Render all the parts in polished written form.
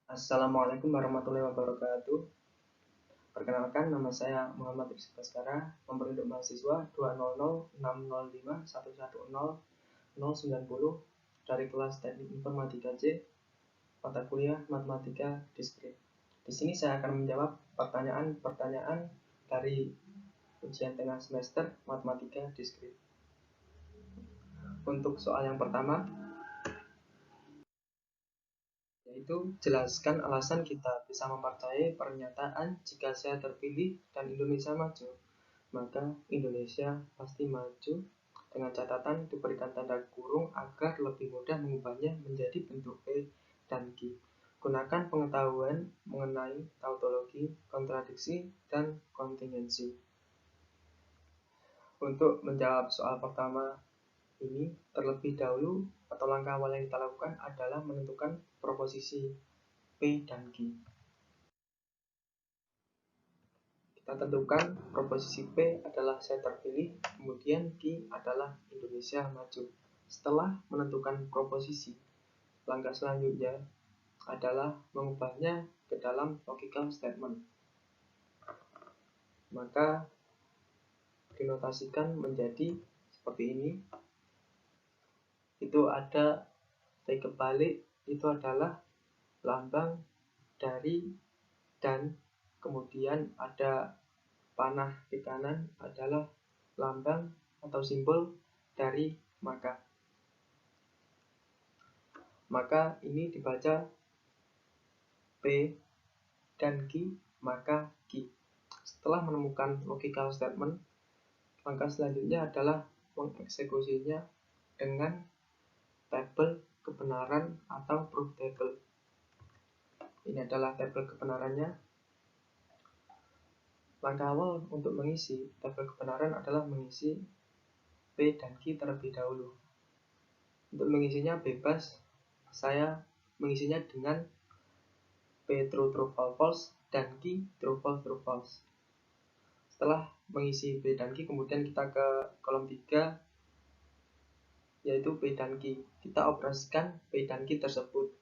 Assalamualaikum warahmatullahi wabarakatuh. Perkenalkan, nama saya Muhammad Rizky Baskara, nomor induk mahasiswa 20060511090 dari kelas Teknik Informatika C, mata kuliah Matematika Diskrit. Di sini saya akan menjawab pertanyaan-pertanyaan dari ujian tengah semester Matematika Diskrit. Untuk soal yang pertama, yaitu jelaskan alasan kita bisa mempercayai pernyataan jika saya terpilih dan Indonesia maju, maka Indonesia pasti maju, dengan catatan diberikan tanda kurung agar lebih mudah mengubahnya menjadi bentuk P dan Q. Gunakan pengetahuan mengenai tautologi, kontradiksi, dan kontingensi. Untuk menjawab soal pertama ini, terlebih dahulu atau langkah awal yang kita lakukan adalah menentukan proposisi P dan Q. Kita tentukan proposisi P adalah saya terpilih, kemudian Q adalah Indonesia maju. Setelah menentukan proposisi, langkah selanjutnya adalah mengubahnya ke dalam logical statement. Maka dinotasikan menjadi seperti ini. Itu ada P kebalik, itu adalah lambang dari dan, kemudian ada panah di kanan adalah lambang atau simbol dari maka. Maka ini dibaca P dan Q, maka Q. Setelah menemukan logical statement, langkah selanjutnya adalah mengeksekusinya dengan tabel kebenaran atau proof table. Ini adalah tabel kebenarannya. Langkah awal untuk mengisi tabel kebenaran adalah mengisi P dan Q terlebih dahulu. Untuk mengisinya bebas, saya mengisinya dengan P true true false false dan Q true false true false. Setelah mengisi P dan Q, kemudian kita ke kolom 3, yaitu P dan Q. Kita operasikan P dan Q tersebut.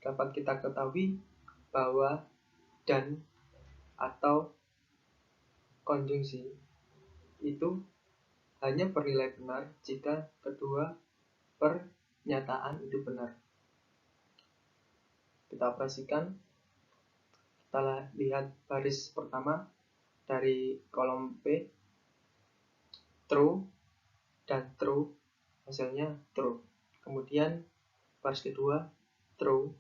Dapat kita ketahui bahwa dan atau konjungsi itu hanya bernilai benar jika kedua pernyataan itu benar. Kita operasikan, kita lihat baris pertama dari kolom P, true dan true, hasilnya true. Kemudian baris kedua, true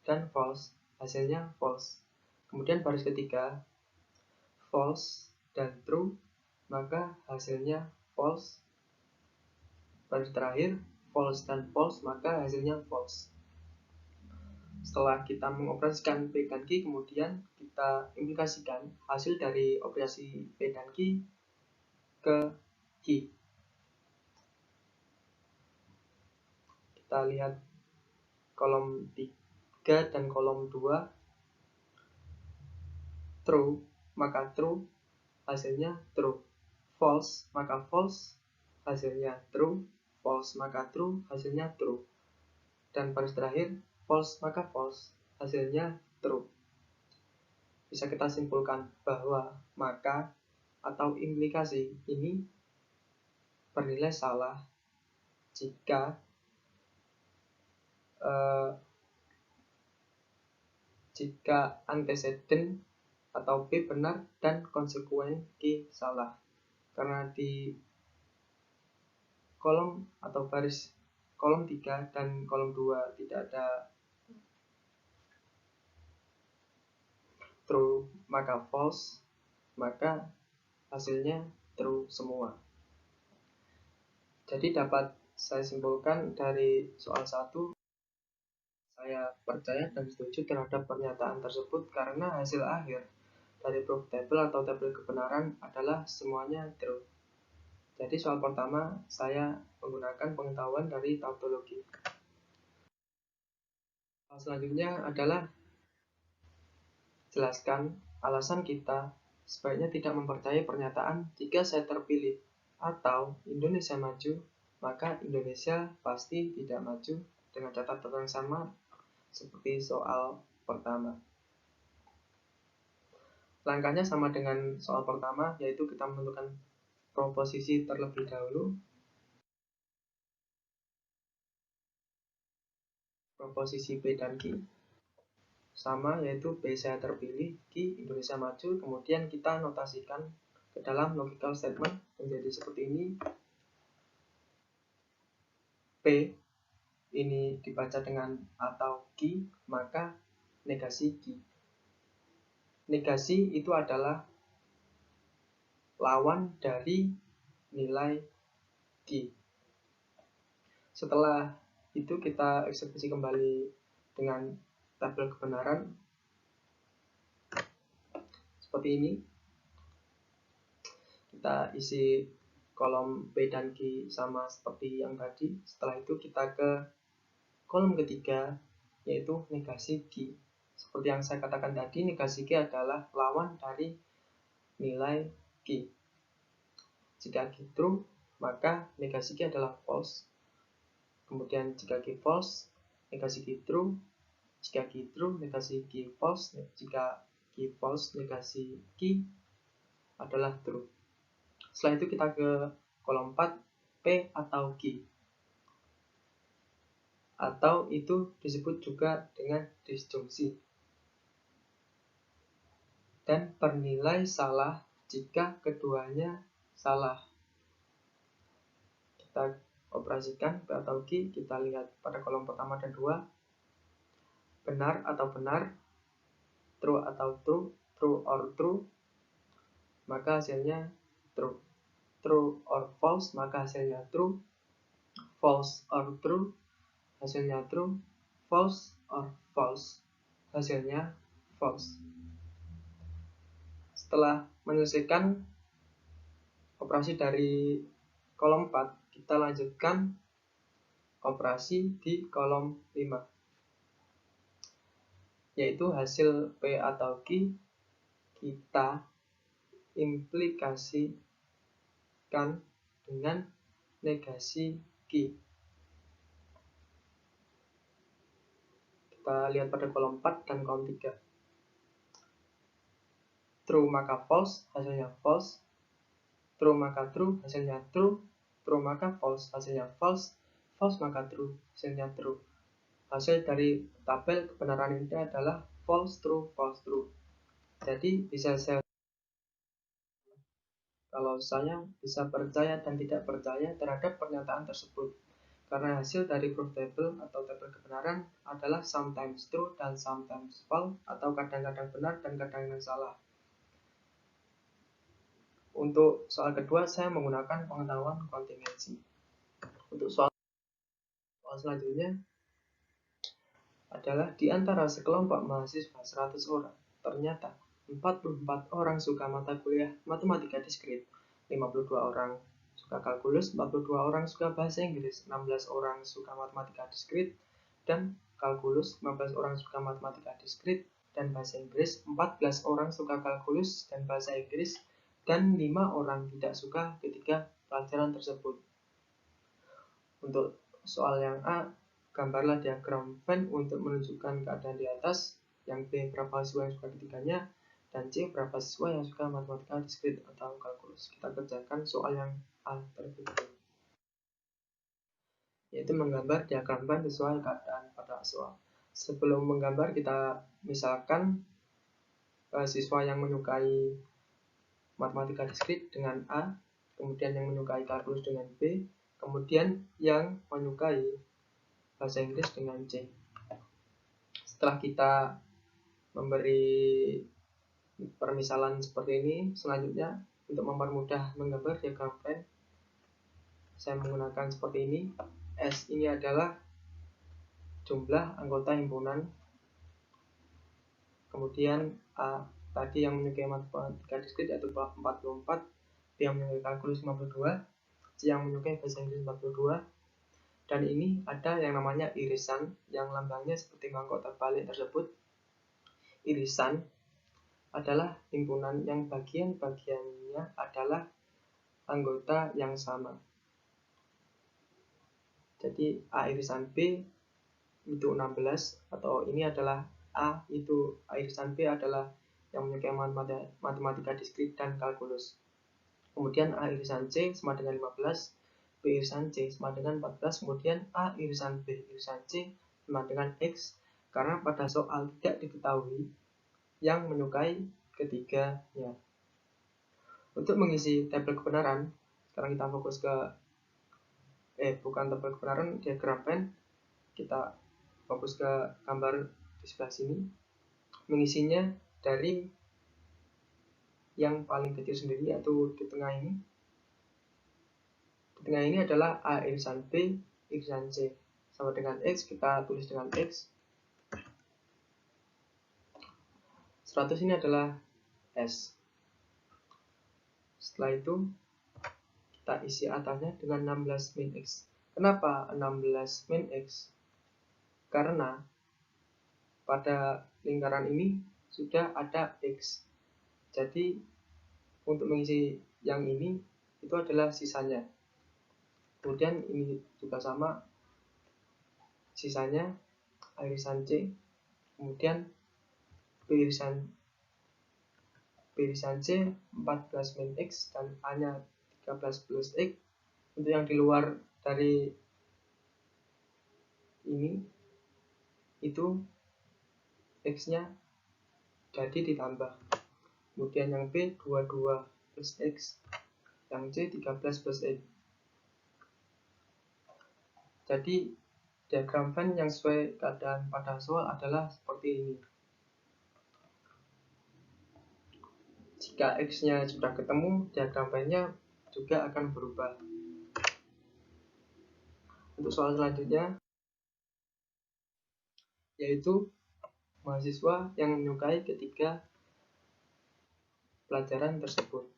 dan false, hasilnya false. Kemudian baris ketiga, false dan true, maka hasilnya false. Baris terakhir, false dan false, maka hasilnya false. Setelah kita mengoperasikan P dan Q, kemudian kita implikasikan hasil dari operasi P dan Q ke Q. Kita lihat kolom 3 dan kolom 2, true maka true, hasilnya true. False maka false, hasilnya true. False maka true, hasilnya true. Dan baris terakhir, false maka false, hasilnya true. Bisa kita simpulkan bahwa maka atau implikasi ini bernilai salah jika antecedent atau P benar dan konsekuen Q salah. Karena di kolom atau baris kolom 3 dan kolom 2 tidak ada true maka false, maka hasilnya true semua. Jadi dapat saya simpulkan dari soal 1, saya percaya dan setuju terhadap pernyataan tersebut karena hasil akhir dari proof table atau tabel kebenaran adalah semuanya true. Jadi soal pertama saya menggunakan pengetahuan dari tautologi. Soal selanjutnya adalah jelaskan alasan kita sebaiknya tidak mempercayai pernyataan jika saya terpilih atau Indonesia maju, maka Indonesia pasti tidak maju, dengan catatan yang sama seperti soal pertama. Langkahnya sama dengan soal pertama, yaitu kita menentukan proposisi terlebih dahulu. Proposisi P dan Q sama, yaitu B saya terpilih, Q Indonesia maju. Kemudian kita notasikan ke dalam logical statement menjadi seperti ini. P ini dibaca dengan atau Q, maka negasi Q. Negasi itu adalah lawan dari nilai Q. Setelah itu kita eksekusi kembali dengan tabel kebenaran seperti ini. Kita isi kolom P dan Q sama seperti yang tadi. Setelah itu kita ke kolom ketiga, yaitu negasi Q. Seperti yang saya katakan tadi, negasi Q adalah lawan dari nilai Q. Jika Q true, maka negasi Q adalah false. Kemudian jika Q false, negasi Q true. Jika Q true, negasi Q false. Jika Q false, negasi Q adalah true. Setelah itu kita ke kolom 4, P atau Q. Atau itu disebut juga dengan disjungsi. Dan bernilai salah jika keduanya salah. Kita operasikan P atau Q, kita lihat pada kolom pertama dan 2. Benar atau benar, true atau true, true or true, maka hasilnya true. True or false, maka hasilnya true. False or true, hasilnya true. False or false, hasilnya false. Setelah menyelesaikan operasi dari kolom 4, kita lanjutkan operasi di kolom 5, yaitu hasil P atau Q kita implikasikan dengan negasi Q. Kita lihat pada kolom 4 dan kolom 3. True maka false, hasilnya false. True maka true, hasilnya true. True maka false, hasilnya false. False maka true, hasilnya true. Hasil dari tabel kebenaran ini adalah false true, false true. Jadi bisa saya, kalau saya bisa percaya dan tidak percaya terhadap pernyataan tersebut. Karena hasil dari proof table atau tabel kebenaran adalah sometimes true dan sometimes false, atau kadang-kadang benar dan kadang-kadang salah. Untuk soal kedua, saya menggunakan pengetahuan kontingensi. Untuk soal selanjutnya adalah di antara sekelompok mahasiswa 100 orang, ternyata 44 orang suka mata kuliah matematika diskrit, 52 orang suka kalkulus, 42 orang suka bahasa Inggris, 16 orang suka matematika diskrit dan kalkulus, 15 orang suka matematika diskrit dan bahasa Inggris, 14 orang suka kalkulus dan bahasa Inggris, dan 5 orang tidak suka ketiga pelajaran tersebut. Untuk soal yang A, gambarlah diagram Venn untuk menunjukkan keadaan di atas. Yang B, berapa siswa yang suka ketiganya, dan C, berapa siswa yang suka matematika diskrit atau kalkulus. Kita kerjakan soal yang A terlebih dahulu, yaitu menggambar diagram Venn sesuai keadaan pada soal. Sebelum menggambar, kita misalkan siswa yang menyukai matematika diskrit dengan A, kemudian yang menyukai kalkulus dengan B, kemudian yang menyukai bahasa Inggris dengan C. Setelah kita memberi permisalan seperti ini, selanjutnya untuk mempermudah menggambar diagram Venn, saya menggunakan seperti ini. S ini adalah jumlah anggota himpunan, kemudian A tadi yang menyukai matematika diskrit yaitu 44, B yang menyukai kalkulus 52, C yang menyukai bahasa Inggris 42, dan ini ada yang namanya irisan yang lambangnya seperti mangkok terbalik tersebut. Irisan adalah himpunan yang bagian-bagiannya adalah anggota yang sama. Jadi A irisan B itu 16, atau ini adalah A, itu A irisan B adalah yang menyukai matematika diskrit dan kalkulus. Kemudian A irisan C sama dengan 15, B irisan C sama dengan 14, kemudian A irisan B irisan C sama dengan X, karena pada soal tidak diketahui yang menyukai ketiganya. Untuk mengisi tabel kebenaran, sekarang kita fokus ke bukan tabel kebenaran, diagram Venn. Kita fokus ke gambar di sebelah sini. Mengisinya dari yang paling kecil sendiri, yaitu di tengah ini. Di tengah ini adalah A irisan B irisan C sama dengan X, kita tulis dengan X. 100 ini adalah S. Setelah itu kita isi atasnya dengan 16 min X. Kenapa 16 min X? Karena pada lingkaran ini sudah ada X. Jadi untuk mengisi yang ini itu adalah sisanya. Kemudian ini juga sama, sisanya A irisan C, kemudian B irisan C 14 min X dan A-nya 13 plus X. Untuk yang di luar dari ini itu X-nya jadi ditambah. Kemudian yang B 22 plus X, yang C 13 plus X. Jadi diagram Venn yang sesuai keadaan pada soal adalah seperti ini. Jika X-nya sudah ketemu, diagram Venn-nya juga akan berubah. Untuk soal selanjutnya, yaitu mahasiswa yang menyukai ketiga pelajaran tersebut.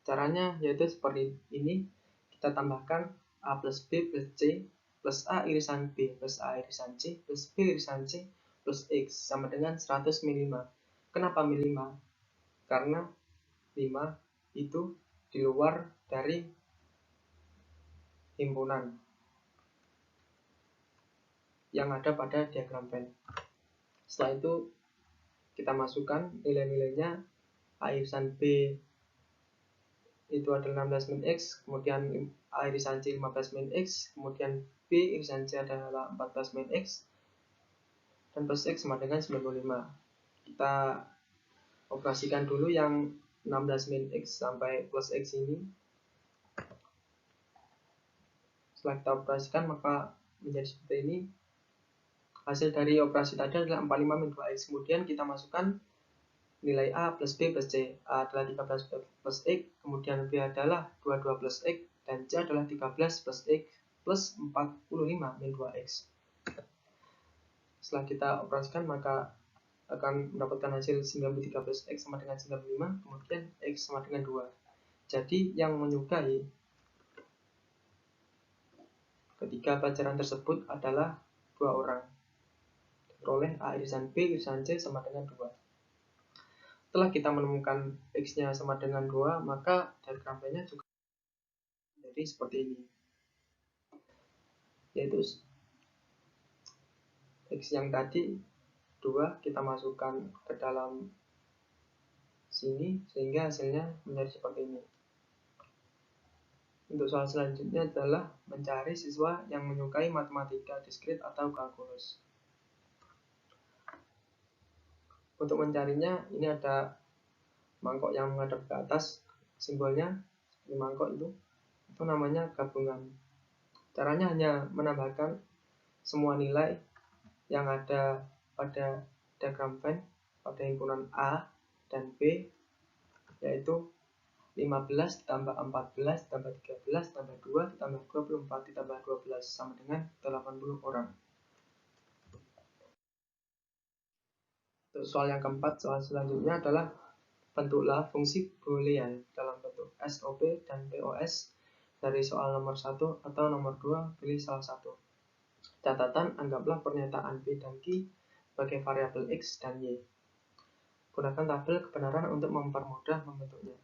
Caranya yaitu seperti ini. Kita tambahkan A plus B plus C plus A irisan B plus A irisan C plus B irisan C plus X sama dengan 100 min 5. Kenapa min 5? Karena 5 itu di luar dari himpunan yang ada pada diagram Venn. Setelah itu kita masukkan nilai-nilainya. A irisan B itu adalah 16 min X, kemudian A irisan C 15 min X, kemudian B irisan C adalah 14 min X, dan plus X sama dengan 95. Kita operasikan dulu yang 16 min X sampai plus X ini. Setelah kita operasikan maka menjadi seperti ini. Hasil dari operasi tadi adalah 45 min 2X. Kemudian kita masukkan nilai A plus B plus C. A adalah 13 plus X, kemudian B adalah 22 plus X, dan C adalah 13 plus X plus 45 min 2X. Setelah kita operasikan maka akan mendapatkan hasil 93 plus X sama dengan 95, kemudian X sama dengan 2. Jadi yang menyukai ketiga pelajaran tersebut adalah 2 orang. Peroleh A irisan B irisan C sama dengan 2. Setelah kita menemukan X-nya sama dengan 2, maka diagram Venn-nya juga jadi seperti ini. Yaitu X yang tadi 2 kita masukkan ke dalam sini sehingga hasilnya menjadi seperti ini. Untuk soal selanjutnya adalah mencari siswa yang menyukai matematika diskrit atau kalkulus. Untuk mencarinya, ini ada mangkok yang menghadap ke atas, simbolnya di mangkok itu namanya gabungan. Caranya hanya menambahkan semua nilai yang ada pada diagram Venn pada himpunan A dan B, yaitu 15 ditambah 14 ditambah 13 ditambah 2 ditambah 24 ditambah 12 sama dengan 80 orang. Untuk soal yang keempat, soal selanjutnya adalah bentuklah fungsi boolean dalam bentuk SOP dan POS dari soal nomor 1 atau nomor 2, pilih salah satu. Catatan, anggaplah pernyataan P dan Q sebagai variabel X dan Y. Gunakan tabel kebenaran untuk mempermudah membentuknya.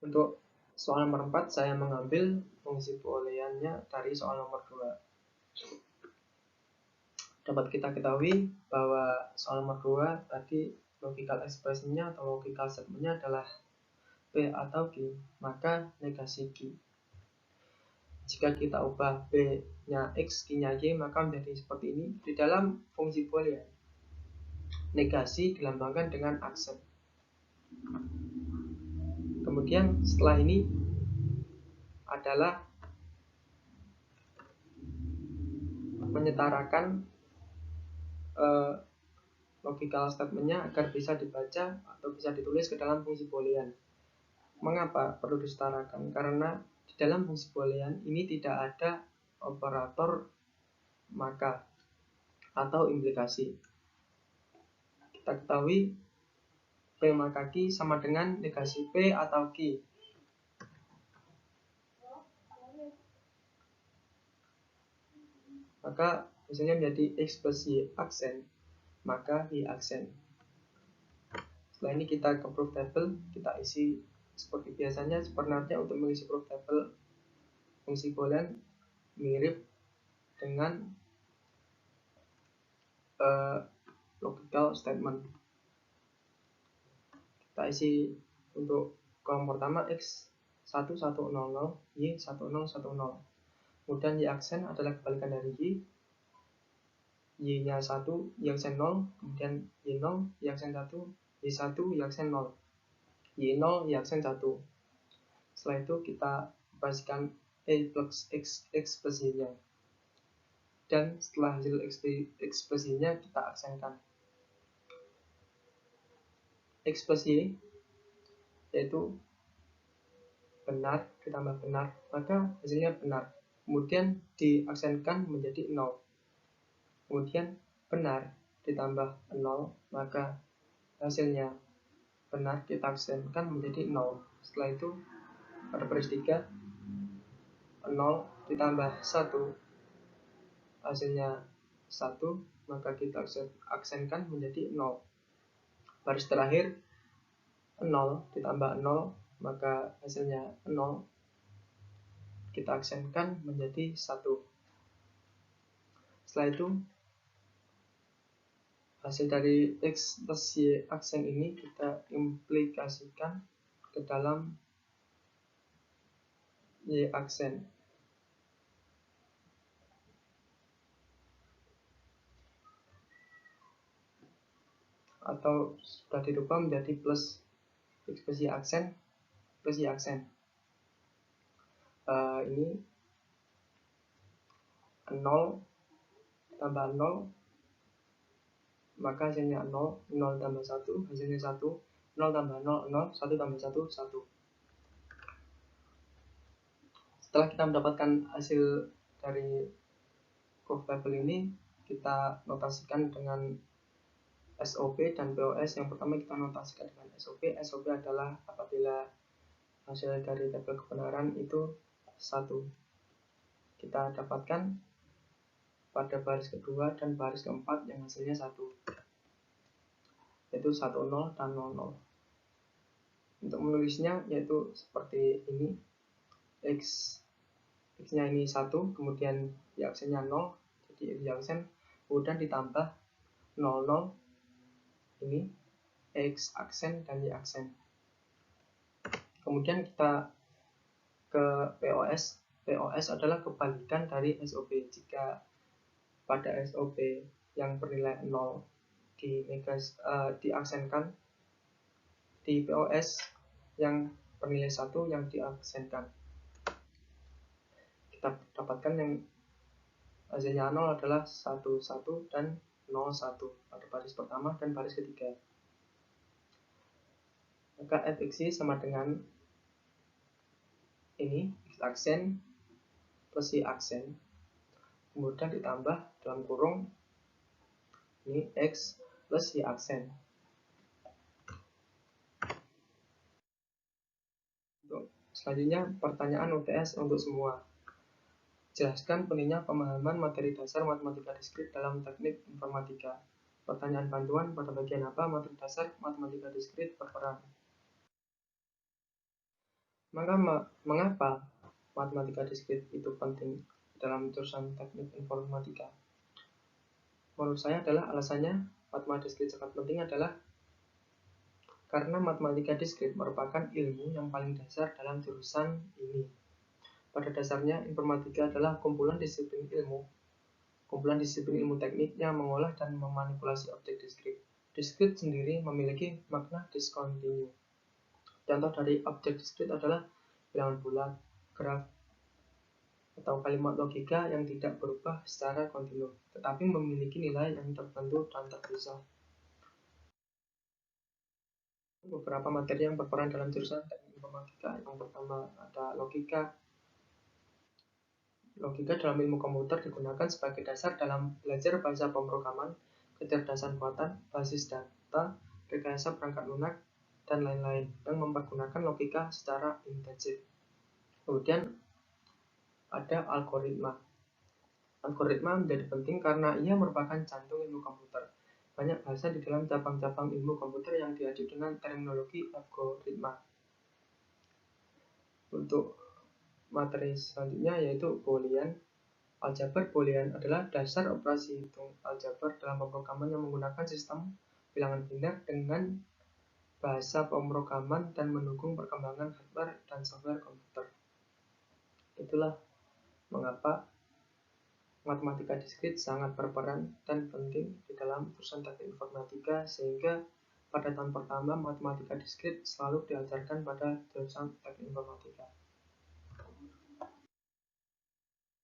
Untuk Soal nomor 4 saya mengambil fungsi booleannya dari soal nomor 2. Dapat kita ketahui bahwa soal nomor 2 tadi logical expression-nya atau logical statement-nya adalah P atau Q, maka negasi Q. Jika kita ubah P-nya X, Q-nya Y, maka menjadi seperti ini. Di dalam fungsi boolean, negasi dilambangkan dengan aksen. Kemudian setelah ini adalah menyetarakan logical statement-nya agar bisa dibaca atau bisa ditulis ke dalam fungsi boolean. Mengapa perlu disetarakan? Karena di dalam fungsi boolean ini tidak ada operator maka atau implikasi. Kita ketahui P maka Q sama dengan negasi P atau Q. Maka misalnya menjadi X plus Y aksen, maka Y aksen. Setelah ini kita ke proof table, kita isi seperti biasanya. Sebenarnya untuk mengisi proof table fungsi boolean mirip dengan logical statement. Kita isi untuk kolom pertama X 1100, Y 1010. Kemudian Y aksen adalah kebalikan dari Y nya 1, Y aksen 0, kemudian Y 0, Y aksen 1, Y 1, Y aksen 0, Y 0, Y aksen 1. Setelah itu kita pastikan A plus X plus Y nya, dan setelah hasil X plus Y nya kita aksenkan X plus Y, yaitu benar ditambah benar, maka hasilnya benar. Kemudian diaksenkan menjadi 0. Kemudian benar ditambah 0, maka hasilnya benar kita aksenkan menjadi 0. Setelah itu pada baris 3, 0 ditambah 1, hasilnya 1, maka kita aksenkan menjadi 0. Baris terakhir 0 ditambah 0, maka hasilnya 0, kita aksenkan menjadi 1. Setelah itu hasil dari X plus Y aksen ini kita implikasikan ke dalam Y aksen. Atau sudah dirubah menjadi plus X plus Y aksen plus Y aksen. Ini 0 tambah 0, maka hasilnya 0, 0 tambah 1, hasilnya 1, 0 tambah 0, 0, 1 tambah 1, 1. Setelah kita mendapatkan hasil dari proof table ini, kita notasikan dengan SOP dan POS. Yang pertama kita notasikan dengan SOP. SOP adalah apabila hasil dari tabel kebenaran itu 1. Kita dapatkan pada baris kedua dan baris keempat yang hasilnya 1, yaitu 10 dan 00. Untuk menulisnya yaitu seperti ini. X-nya ini 1, kemudian Y aksennya 0, jadi Y aksen, kemudian ditambah 00, ini X aksen dan Y aksen. Kemudian kita ke POS. POS adalah kebalikan dari SOP. Jika pada SOP yang bernilai 0 diaksenkan, di POS yang bernilai 1 yang diaksenkan. Kita dapatkan yang hasilnya 0 adalah 1, 1 dan 0, 1 pada baris pertama dan baris ketiga. Maka fxy sama dengan ini X aksen plus Y aksen, kemudian ditambah dalam kurung ini X plus Y aksen. Untuk selanjutnya pertanyaan UTS untuk semua. Jelaskan pentingnya pemahaman materi dasar matematika diskrit dalam teknik informatika. Pertanyaan bantuan, pada bagian apa materi dasar matematika diskrit berperan? Maka mengapa matematika diskrit itu penting dalam jurusan teknik informatika? Menurut saya adalah alasannya matematika diskrit sangat penting adalah karena matematika diskrit merupakan ilmu yang paling dasar dalam jurusan ini. Pada dasarnya, informatika adalah kumpulan disiplin ilmu teknik yang mengolah dan memanipulasi objek diskrit. Diskrit sendiri memiliki makna diskontinu. Contoh dari objek diskrit adalah bilangan bulat, graf, atau kalimat logika yang tidak berubah secara kontinu, tetapi memiliki nilai yang tertentu dan terpisah. Beberapa materi yang berperan dalam jurusan teknik informatika. Yang pertama ada logika. Logika dalam ilmu komputer digunakan sebagai dasar dalam belajar bahasa pemrograman, kecerdasan buatan, basis data, rekayasa perangkat lunak, dan lain-lain yang mempergunakan logika secara intensif. Kemudian ada algoritma. Algoritma menjadi penting karena ia merupakan jantung ilmu komputer. Banyak bahasa di dalam cabang-cabang ilmu komputer yang diacu dengan terminologi algoritma. Untuk materi selanjutnya yaitu Boolean. Aljabar Boolean adalah dasar operasi hitung aljabar dalam pemrograman yang menggunakan sistem bilangan biner dengan bahasa pemrograman dan mendukung perkembangan hardware dan software komputer. Itulah mengapa matematika diskrit sangat berperan dan penting di dalam jurusan teknik informatika, sehingga pada tahun pertama matematika diskrit selalu diajarkan pada jurusan teknik informatika.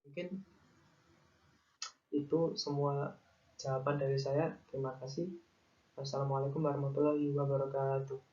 Mungkin itu semua jawaban dari saya. Terima kasih. Wassalamualaikum warahmatullahi wabarakatuh.